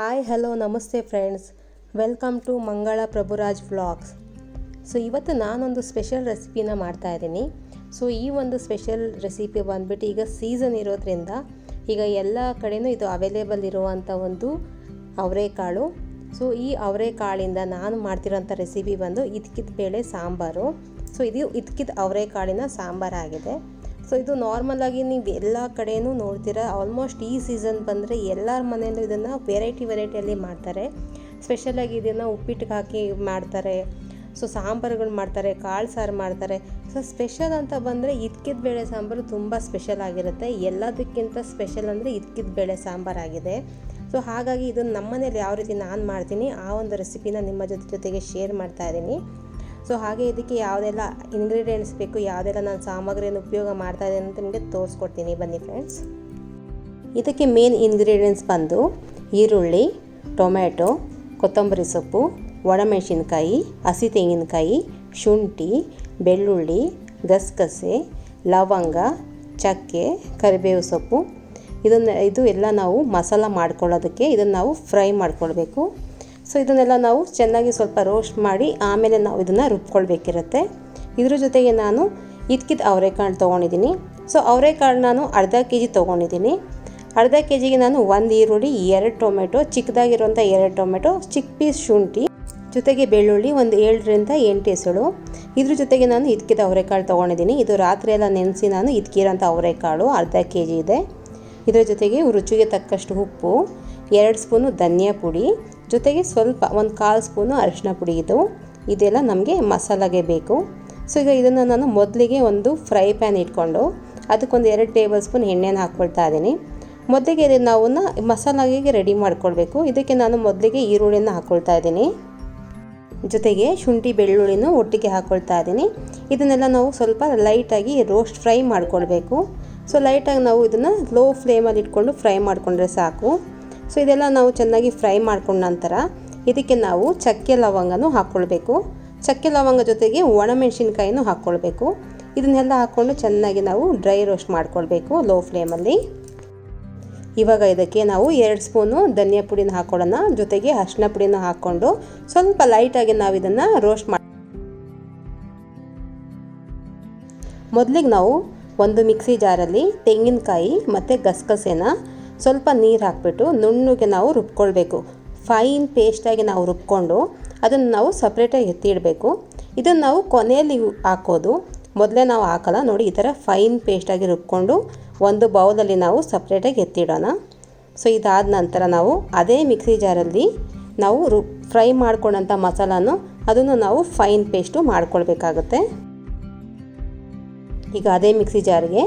Hi hello ನಮಸ್ತೆ friends, welcome to ಮಂಗಳ Prabhuraj vlogs. So ಇವತ್ತು ನಾನೊಂದು ಸ್ಪೆಷಲ್ ರೆಸಿಪಿನ ಮಾಡ್ತಾಯಿದ್ದೀನಿ. ಸೊ ಈ ಒಂದು ಸ್ಪೆಷಲ್ ರೆಸಿಪಿ ಬಂದ್ಬಿಟ್ಟು ಈಗ ಸೀಸನ್ ಇರೋದ್ರಿಂದ ಈಗ ಎಲ್ಲ ಕಡೆಯೂ ಇದು ಅವೈಲೇಬಲ್ ಇರುವಂಥ ಒಂದು ಅವರೆಕಾಳು. ಸೊ ಈ ಅವರೆಕಾಳಿಂದ ನಾನು ಮಾಡ್ತಿರೋಂಥ ರೆಸಿಪಿ ಬಂದು ಇದ್ಕಿದ ಬೇಳೆ ಸಾಂಬಾರು. ಸೊ ಇದು ಇದ್ಕಿದ ಅವರೆಕಾಳಿನ ಸಾಂಬಾರಾಗಿದೆ. ಸೊ ಇದು ನಾರ್ಮಲಾಗಿ ನೀವು ಎಲ್ಲ ಕಡೆಯೂ ನೋಡ್ತೀರಾ. ಆಲ್ಮೋಸ್ಟ್ ಈ ಸೀಸನ್ ಬಂದರೆ ಎಲ್ಲರ ಮನೆಯಲ್ಲೂ ಇದನ್ನು ವೆರೈಟಿಯಲ್ಲಿ ಮಾಡ್ತಾರೆ. ಸ್ಪೆಷಲಾಗಿ ಇದನ್ನು ಉಪ್ಪಿಟ್ಟಿಗೆ ಹಾಕಿ ಮಾಡ್ತಾರೆ. ಸೊ ಸಾಂಬಾರುಗಳು ಮಾಡ್ತಾರೆ, ಕಾಳು ಸಾರು ಮಾಡ್ತಾರೆ. ಸೊ ಸ್ಪೆಷಲ್ ಅಂತ ಬಂದರೆ ಇದ್ಕಿದ ಬೇಳೆ ಸಾಂಬಾರು ತುಂಬ ಸ್ಪೆಷಲ್ ಆಗಿರುತ್ತೆ. ಎಲ್ಲದಕ್ಕಿಂತ ಸ್ಪೆಷಲ್ ಅಂದರೆ ಇದ್ಕಿದ ಬೇಳೆ ಸಾಂಬಾರಾಗಿದೆ. ಸೊ ಹಾಗಾಗಿ ಇದನ್ನು ನಮ್ಮ ಮನೇಲಿ ಯಾವ ರೀತಿ ನಾನು ಮಾಡ್ತೀನಿ ಆ ಒಂದು ರೆಸಿಪಿನ ನಿಮ್ಮ ಜೊತೆಗೆ ಶೇರ್ ಮಾಡ್ತಾಯಿದ್ದೀನಿ. ಸೊ ಹಾಗೆ ಇದಕ್ಕೆ ಯಾವುದೆಲ್ಲ ಇಂಗ್ರೀಡಿಯೆಂಟ್ಸ್ ಬೇಕು, ಯಾವುದೆಲ್ಲ ನಾನು ಸಾಮಗ್ರಿಯನ್ನು ಉಪಯೋಗ ಮಾಡ್ತಾಯಿದ್ದೀನಿ ಅಂತ ನಿಮಗೆ ತೋರಿಸ್ಕೊಡ್ತೀನಿ, ಬನ್ನಿ ಫ್ರೆಂಡ್ಸ್. ಇದಕ್ಕೆ ಮೇನ್ ಇಂಗ್ರೀಡಿಯೆಂಟ್ಸ್ ಬಂದು ಈರುಳ್ಳಿ, ಟೊಮೆಟೊ, ಕೊತ್ತಂಬರಿ ಸೊಪ್ಪು, ಒಣಮೆಣಸಿನ್ಕಾಯಿ, ಹಸಿ ತೆಂಗಿನಕಾಯಿ, ಶುಂಠಿ, ಬೆಳ್ಳುಳ್ಳಿ, ಗಸಗಸೆ, ಲವಂಗ, ಚಕ್ಕೆ, ಕರಿಬೇವು ಸೊಪ್ಪು. ಇದು ಎಲ್ಲ ನಾವು ಮಸಾಲ ಮಾಡ್ಕೊಳ್ಳೋದಕ್ಕೆ ಇದನ್ನು ನಾವು ಫ್ರೈ ಮಾಡ್ಕೊಳ್ಬೇಕು. ಸೊ ಇದನ್ನೆಲ್ಲ ನಾವು ಚೆನ್ನಾಗಿ ಸ್ವಲ್ಪ ರೋಸ್ಟ್ ಮಾಡಿ ಆಮೇಲೆ ನಾವು ಇದನ್ನು ರುಬ್ಕೊಳ್ಬೇಕಿರುತ್ತೆ. ಇದ್ರ ಜೊತೆಗೆ ನಾನು ಇದ್ಕಿದ ಅವರೆಕಾಳು ತೊಗೊಂಡಿದ್ದೀನಿ. ಸೊ ಅವರೆಕಾಳು ನಾನು ಅರ್ಧ ಕೆ ಜಿ ತೊಗೊಂಡಿದ್ದೀನಿ. ಅರ್ಧ ಕೆ ಜಿಗೆ ನಾನು 1 ಈರುಳ್ಳಿ, 2 ಟೊಮೆಟೊ, ಚಿಕ್ಕದಾಗಿರುವಂಥ 2 ಟೊಮೆಟೊ, ಚಿಕ್ಕ ಪೀಸ್ ಶುಂಠಿ, ಜೊತೆಗೆ ಬೆಳ್ಳುಳ್ಳಿ ಒಂದು 7ರಿಂದ 8 ಎಸಳು. ಇದ್ರ ಜೊತೆಗೆ ನಾನು ಇದ್ಕಿದ ಅವರೆಕಾಳು ತೊಗೊಂಡಿದ್ದೀನಿ. ಇದು ರಾತ್ರಿ ಎಲ್ಲ ನೆನೆಸಿ ನಾನು ಇದ್ಕಿರೋಂಥ ಅವರೆಕಾಳು ಅರ್ಧ ಕೆ ಜಿ ಇದೆ. ಇದರ ಜೊತೆಗೆ ರುಚಿಗೆ ತಕ್ಕಷ್ಟು ಉಪ್ಪು, 2 ಸ್ಪೂನು ಧನಿಯಾ ಪುಡಿ, ಜೊತೆಗೆ ಸ್ವಲ್ಪ 1/4 ಸ್ಪೂನು ಅರಿಶಿನ ಪುಡಿ. ಇದೆಲ್ಲ ನಮಗೆ ಮಸಾಲೆಗೆ ಬೇಕು. ಸೊ ಈಗ ಇದನ್ನು ನಾನು ಮೊದಲಿಗೆ ಒಂದು ಫ್ರೈ ಪ್ಯಾನ್ ಇಟ್ಕೊಂಡು ಅದಕ್ಕೊಂದು 2 ಟೇಬಲ್ ಸ್ಪೂನ್ ಎಣ್ಣೆನ ಹಾಕ್ಕೊಳ್ತಾ ಇದ್ದೀನಿ. ಮೊದಲಿಗೆ ನಾವು ಮಸಾಲೆಗೆ ರೆಡಿ ಮಾಡ್ಕೊಳ್ಬೇಕು. ಇದಕ್ಕೆ ನಾನು ಮೊದಲಿಗೆ ಈರುಳ್ಳಿನ ಹಾಕ್ಕೊಳ್ತಾ ಇದ್ದೀನಿ, ಜೊತೆಗೆ ಶುಂಠಿ ಬೆಳ್ಳುಳ್ಳಿನೂ ಒಟ್ಟಿಗೆ ಹಾಕ್ಕೊಳ್ತಾ ಇದ್ದೀನಿ. ಇದನ್ನೆಲ್ಲ ನಾವು ಸ್ವಲ್ಪ ಲೈಟಾಗಿ ರೋಸ್ಟ್ ಫ್ರೈ ಮಾಡ್ಕೊಳ್ಬೇಕು. ಸೊ ಲೈಟಾಗಿ ನಾವು ಇದನ್ನು ಲೋ ಫ್ಲೇಮಲ್ಲಿ ಇಟ್ಕೊಂಡು ಫ್ರೈ ಮಾಡಿಕೊಂಡ್ರೆ ಸಾಕು. ಸೊ ಇದೆಲ್ಲ ನಾವು ಚೆನ್ನಾಗಿ ಫ್ರೈ ಮಾಡ್ಕೊಂಡ ನಂತರ ಇದಕ್ಕೆ ನಾವು ಚಕ್ಕೆ ಲವಂಗನೂ ಹಾಕ್ಕೊಳ್ಬೇಕು. ಚಕ್ಕೆ ಲವಂಗ ಜೊತೆಗೆ ಒಣಮೆಣಸಿನ್ಕಾಯಿನೂ ಹಾಕ್ಕೊಳ್ಬೇಕು. ಇದನ್ನೆಲ್ಲ ಹಾಕ್ಕೊಂಡು ಚೆನ್ನಾಗಿ ನಾವು ಡ್ರೈ ರೋಸ್ಟ್ ಮಾಡ್ಕೊಳ್ಬೇಕು ಲೋ ಫ್ಲೇಮಲ್ಲಿ. ಇವಾಗ ಇದಕ್ಕೆ ನಾವು 2 ಸ್ಪೂನು ಧನಿಯಾ ಪುಡಿನ ಹಾಕ್ಕೊಳ್ಳೋಣ, ಜೊತೆಗೆ ಅರಿಶಿನ ಪುಡಿನ ಹಾಕ್ಕೊಂಡು ಸ್ವಲ್ಪ ಲೈಟಾಗಿ ನಾವು ಇದನ್ನು ರೋಸ್ಟ್ ಮಾಡಿ ಮೊದಲಿಗೆ ನಾವು ಒಂದು ಮಿಕ್ಸಿ ಜಾರಲ್ಲಿ ತೆಂಗಿನಕಾಯಿ ಮತ್ತು ಗಸಗಸೆನ ಸ್ವಲ್ಪ ನೀರು ಹಾಕ್ಬಿಟ್ಟು ನುಣ್ಣಗೆ ನಾವು ರುಬ್ಕೊಳ್ಬೇಕು. ಫೈನ್ ಪೇಸ್ಟಾಗಿ ನಾವು ರುಬ್ಕೊಂಡು ಅದನ್ನು ನಾವು ಸಪ್ರೇಟಾಗಿ ಎತ್ತಿಡಬೇಕು. ಇದನ್ನು ನಾವು ಕೊನೆಯಲ್ಲಿ ಹಾಕೋದು, ಮೊದಲೇ ನಾವು ಹಾಕಲ್ಲ. ನೋಡಿ, ಈ ಥರ ಫೈನ್ ಪೇಸ್ಟಾಗಿ ರುಬ್ಕೊಂಡು ಒಂದು ಬೌಲಲ್ಲಿ ನಾವು ಸಪ್ರೇಟಾಗಿ ಎತ್ತಿಡೋಣ. ಸೊ ಇದಾದ ನಂತರ ನಾವು ಅದೇ ಮಿಕ್ಸಿ ಜಾರಲ್ಲಿ ನಾವು ಫ್ರೈ ಮಾಡ್ಕೊಂಡಂಥ ಮಸಾಲಾನು ಅದನ್ನು ನಾವು ಫೈನ್ ಪೇಸ್ಟು ಮಾಡ್ಕೊಳ್ಬೇಕಾಗುತ್ತೆ. ಈಗ ಅದೇ ಮಿಕ್ಸಿ ಜಾರಿಗೆ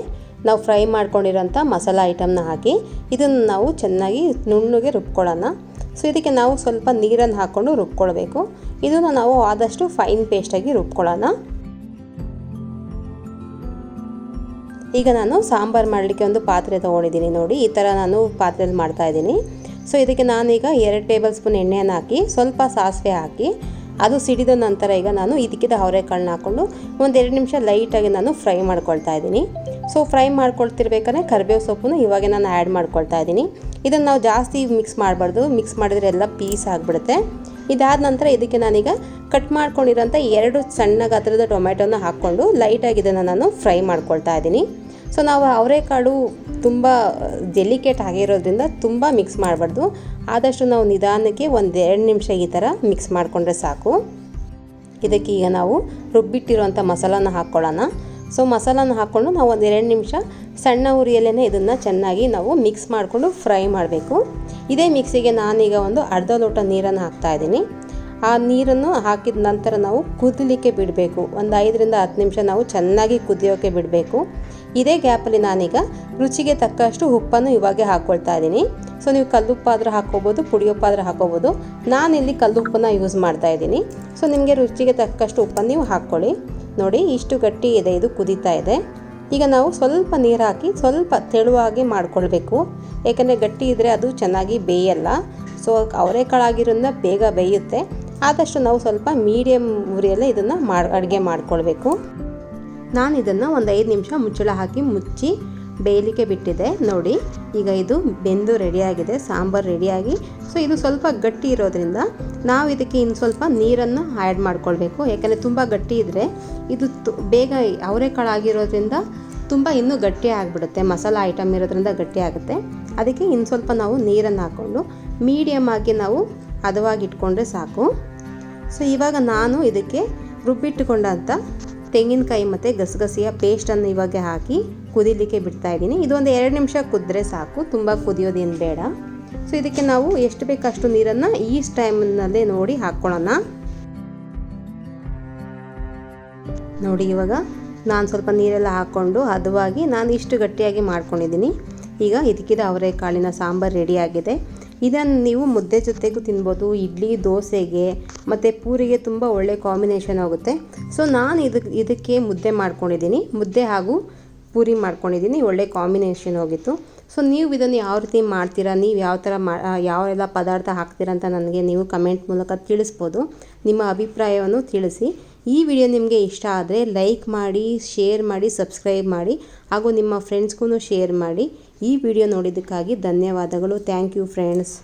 ನಾವು ಫ್ರೈ ಮಾಡ್ಕೊಂಡಿರೋಂಥ ಮಸಾಲ ಐಟಮ್ನ ಹಾಕಿ ಇದನ್ನು ನಾವು ಚೆನ್ನಾಗಿ ನುಣ್ಣಗೆ ರುಬ್ಕೊಳ್ಳೋಣ. ಸೊ ಇದಕ್ಕೆ ನಾವು ಸ್ವಲ್ಪ ನೀರನ್ನು ಹಾಕ್ಕೊಂಡು ರುಬ್ಕೊಳ್ಬೇಕು. ಇದನ್ನು ನಾವು ಆದಷ್ಟು ಫೈನ್ ಪೇಸ್ಟಾಗಿ ರುಬ್ಕೊಳ್ಳೋಣ. ಈಗ ನಾನು ಸಾಂಬಾರು ಮಾಡಲಿಕ್ಕೆ ಒಂದು ಪಾತ್ರೆ ತೊಗೊಂಡಿದ್ದೀನಿ. ನೋಡಿ, ಈ ಥರ ನಾನು ಪಾತ್ರೆಯಲ್ಲಿ ಮಾಡ್ತಾಯಿದ್ದೀನಿ. ಸೊ ಇದಕ್ಕೆ ನಾನೀಗ 2 ಟೇಬಲ್ ಸ್ಪೂನ್ ಎಣ್ಣೆಯನ್ನು ಹಾಕಿ ಸ್ವಲ್ಪ ಸಾಸಿವೆ ಹಾಕಿ ಅದು ಸಿಡಿದ ನಂತರ ಈಗ ನಾನು ಇದಕ್ಕಿದ ಅವರೆಕಾಳನ್ನ ಹಾಕ್ಕೊಂಡು ಒಂದು 2 ನಿಮಿಷ ಲೈಟಾಗಿ ನಾನು ಫ್ರೈ ಮಾಡ್ಕೊಳ್ತಾ ಇದ್ದೀನಿ. ಸೊ ಫ್ರೈ ಮಾಡ್ಕೊಳ್ತಿರ್ಬೇಕಾದ್ರೆ ಕರಿಬೇವು ಸೊಪ್ಪನ್ನು ಇವಾಗ ನಾನು ಆ್ಯಡ್ ಮಾಡ್ಕೊಳ್ತಾ ಇದ್ದೀನಿ. ಇದನ್ನು ನಾವು ಜಾಸ್ತಿ ಮಿಕ್ಸ್ ಮಾಡಬಾರ್ದು, ಮಿಕ್ಸ್ ಮಾಡಿದ್ರೆ ಎಲ್ಲ ಪೀಸ್ ಆಗಿಬಿಡುತ್ತೆ. ಇದಾದ ನಂತರ ಇದಕ್ಕೆ ನಾನೀಗ ಕಟ್ ಮಾಡ್ಕೊಂಡಿರೋಂಥ 2 ಸಣ್ಣ ಗಾತ್ರದ ಟೊಮೆಟೊನ ಹಾಕ್ಕೊಂಡು ಲೈಟಾಗಿ ಇದನ್ನು ನಾನು ಫ್ರೈ ಮಾಡ್ಕೊಳ್ತಾ ಇದ್ದೀನಿ. ಸೊ ನಾವು ಅವರೆಕಾಳು ತುಂಬ ಡೆಲಿಕೇಟ್ ಆಗಿರೋದ್ರಿಂದ ತುಂಬ ಮಿಕ್ಸ್ ಮಾಡಬಾರ್ದು. ಆದಷ್ಟು ನಾವು ನಿಧಾನಕ್ಕೆ ಒಂದು 2 ನಿಮಿಷ ಈ ಥರ ಮಿಕ್ಸ್ ಮಾಡಿಕೊಂಡ್ರೆ ಸಾಕು. ಇದಕ್ಕೆ ಈಗ ನಾವು ರುಬ್ಬಿಟ್ಟಿರೋಂಥ ಮಸಾಲಾನ ಹಾಕ್ಕೊಳ್ಳೋಣ. ಸೊ ಮಸಾಲಾನ ಹಾಕ್ಕೊಂಡು ನಾವು ಒಂದು 2 ನಿಮಿಷ ಸಣ್ಣ ಉರಿಯಲ್ಲೇ ಇದನ್ನು ಚೆನ್ನಾಗಿ ನಾವು ಮಿಕ್ಸ್ ಮಾಡಿಕೊಂಡು ಫ್ರೈ ಮಾಡಬೇಕು. ಇದೇ ಮಿಕ್ಸಿಗೆ ನಾನೀಗ ಒಂದು ಅರ್ಧ ಲೋಟ ನೀರನ್ನು ಹಾಕ್ತಾಯಿದ್ದೀನಿ. ಆ ನೀರನ್ನು ಹಾಕಿದ ನಂತರ ನಾವು ಕುದಿಲಿಕ್ಕೆ ಬಿಡಬೇಕು. ಒಂದು 5ರಿಂದ 10 ನಿಮಿಷ ನಾವು ಚೆನ್ನಾಗಿ ಕುದಿಯೋಕ್ಕೆ ಬಿಡಬೇಕು. ಇದೇ ಗ್ಯಾಪಲ್ಲಿ ನಾನೀಗ ರುಚಿಗೆ ತಕ್ಕಷ್ಟು ಉಪ್ಪನ್ನು ಇವಾಗೆ ಹಾಕ್ಕೊಳ್ತಾ ಇದ್ದೀನಿ. ಸೊ ನೀವು ಕಲ್ಲುಪ್ಪಾದರೂ ಹಾಕ್ಕೋಬೋದು, ಪುಡಿಯುಪ್ಪಾದರೂ ಹಾಕ್ಕೋಬೋದು. ನಾನಿಲ್ಲಿ ಕಲ್ಲುಪ್ಪನ್ನು ಯೂಸ್ ಮಾಡ್ತಾ ಇದ್ದೀನಿ. ಸೊ ನಿಮಗೆ ರುಚಿಗೆ ತಕ್ಕಷ್ಟು ಉಪ್ಪನ್ನು ನೀವು ಹಾಕ್ಕೊಳ್ಳಿ. ನೋಡಿ, ಇಷ್ಟು ಗಟ್ಟಿ ಇದೆ, ಇದು ಕುದೀತಾ ಇದೆ. ಈಗ ನಾವು ಸ್ವಲ್ಪ ನೀರು ಹಾಕಿ ಸ್ವಲ್ಪ ತೆಳುವಾಗಿ ಮಾಡ್ಕೊಳ್ಬೇಕು. ಏಕೆಂದರೆ ಗಟ್ಟಿ ಇದ್ದರೆ ಅದು ಚೆನ್ನಾಗಿ ಬೇಯಲ್ಲ. ಸೊ ಅವರೆಕಾಳಾಗಿರೋದ್ರಿಂದ ಬೇಗ ಬೇಯುತ್ತೆ. ಆದಷ್ಟು ನಾವು ಸ್ವಲ್ಪ ಮೀಡಿಯಮ್ ಉರಿಯಲ್ಲೇ ಇದನ್ನು ಅಡುಗೆ ಮಾಡ್ಕೊಳ್ಬೇಕು. ನಾನು ಇದನ್ನು ಒಂದು 5 ನಿಮಿಷ ಮುಚ್ಚಳ ಹಾಕಿ ಮುಚ್ಚಿ ಬೇಯಲಿಕ್ಕೆ ಬಿಟ್ಟಿದೆ ನೋಡಿ. ಈಗ ಇದು ಬೆಂದು ರೆಡಿಯಾಗಿದೆ, ಸಾಂಬಾರು ರೆಡಿಯಾಗಿ. ಸೊ ಇದು ಸ್ವಲ್ಪ ಗಟ್ಟಿ ಇರೋದ್ರಿಂದ ನಾವು ಇದಕ್ಕೆ ಇನ್ನು ಸ್ವಲ್ಪ ನೀರನ್ನು ಆ್ಯಡ್ ಮಾಡ್ಕೊಳ್ಬೇಕು. ಯಾಕಂದರೆ ತುಂಬ ಗಟ್ಟಿ ಇದ್ದರೆ ಇದು ಬೇಗ ಅವರೆಕಾಳು ಆಗಿರೋದ್ರಿಂದ ತುಂಬ ಇನ್ನೂ ಗಟ್ಟಿ ಆಗಿಬಿಡುತ್ತೆ. ಮಸಾಲ ಐಟಮ್ ಇರೋದ್ರಿಂದ ಗಟ್ಟಿ ಆಗುತ್ತೆ. ಅದಕ್ಕೆ ಇನ್ನು ಸ್ವಲ್ಪ ನಾವು ನೀರನ್ನು ಹಾಕ್ಕೊಂಡು ಮೀಡಿಯಮ್ ಆಗಿ ನಾವು ಹದವಾಗಿ ಇಟ್ಕೊಂಡ್ರೆ ಸಾಕು. ಸೊ ಇವಾಗ ನಾನು ಇದಕ್ಕೆ ರುಬ್ಬಿಟ್ಟುಕೊಂಡಂಥ ತೆಂಗಿನಕಾಯಿ ಮತ್ತು ಗಸಗಸೆಯ ಪೇಸ್ಟನ್ನು ಇವಾಗ ಹಾಕಿ ಕುದಿಲಿಕ್ಕೆ ಬಿಡ್ತಾಯಿದ್ದೀನಿ. ಇದು ಒಂದು 2 ನಿಮಿಷ ಕುದಿದ್ರೆ ಸಾಕು, ತುಂಬ ಕುದಿಯೋದೇನು ಬೇಡ. ಸೊ ಇದಕ್ಕೆ ನಾವು ಎಷ್ಟು ಬೇಕು ಅಷ್ಟು ನೀರನ್ನು ಈ ಟೈಮ್ನಲ್ಲೇ ನೋಡಿ ಹಾಕ್ಕೊಳ್ಳೋಣ. ನೋಡಿ ಇವಾಗ ನಾನು ಸ್ವಲ್ಪ ನೀರೆಲ್ಲ ಹಾಕ್ಕೊಂಡು ಹದವಾಗಿ ನಾನು ಇಷ್ಟು ಗಟ್ಟಿಯಾಗಿ ಮಾಡ್ಕೊಂಡಿದ್ದೀನಿ. ಈಗ ಇದಕ್ಕಿದ ಅವರೆಕಾಳಿನ ಸಾಂಬಾರು ರೆಡಿಯಾಗಿದೆ. ಇದನ್ನು ನೀವು ಮುದ್ದೆ ಜೊತೆಗೂ ತಿನ್ಬೋದು, ಇಡ್ಲಿ, ದೋಸೆಗೆ ಮತ್ತು ಪೂರಿಗೆ ತುಂಬ ಒಳ್ಳೆ ಕಾಂಬಿನೇಷನ್ ಆಗುತ್ತೆ. ಸೊ ನಾನು ಇದಕ್ಕೆ ಮುದ್ದೆ ಮಾಡ್ಕೊಂಡಿದ್ದೀನಿ, ಮುದ್ದೆ ಹಾಗೂ ಪೂರಿ ಮಾಡ್ಕೊಂಡಿದ್ದೀನಿ, ಒಳ್ಳೆ ಕಾಂಬಿನೇಷನ್ ಹೋಗಿತ್ತು. ಸೊ ನೀವು ಇದನ್ನು ಯಾವ ರೀತಿ ಮಾಡ್ತೀರಾ, ನೀವು ಯಾವ ಥರ ಯಾವೆಲ್ಲ ಪದಾರ್ಥ ಹಾಕ್ತೀರಾ ಅಂತ ನನಗೆ ನೀವು ಕಮೆಂಟ್ ಮೂಲಕ ತಿಳಿಸ್ಬೋದು. ನಿಮ್ಮ ಅಭಿಪ್ರಾಯವನ್ನು ತಿಳಿಸಿ. ಈ ವಿಡಿಯೋ ನಿಮಗೆ ಇಷ್ಟ ಆದರೆ ಲೈಕ್ ಮಾಡಿ, ಶೇರ್ ಮಾಡಿ, ಸಬ್ಸ್ಕ್ರೈಬ್ ಮಾಡಿ ಹಾಗೂ ನಿಮ್ಮ ಫ್ರೆಂಡ್ಸ್ಗೂ ಶೇರ್ ಮಾಡಿ. ಈ ವಿಡಿಯೋ ನೋಡಿದ್ದಕ್ಕಾಗಿ ಧನ್ಯವಾದಗಳು. Thank you friends.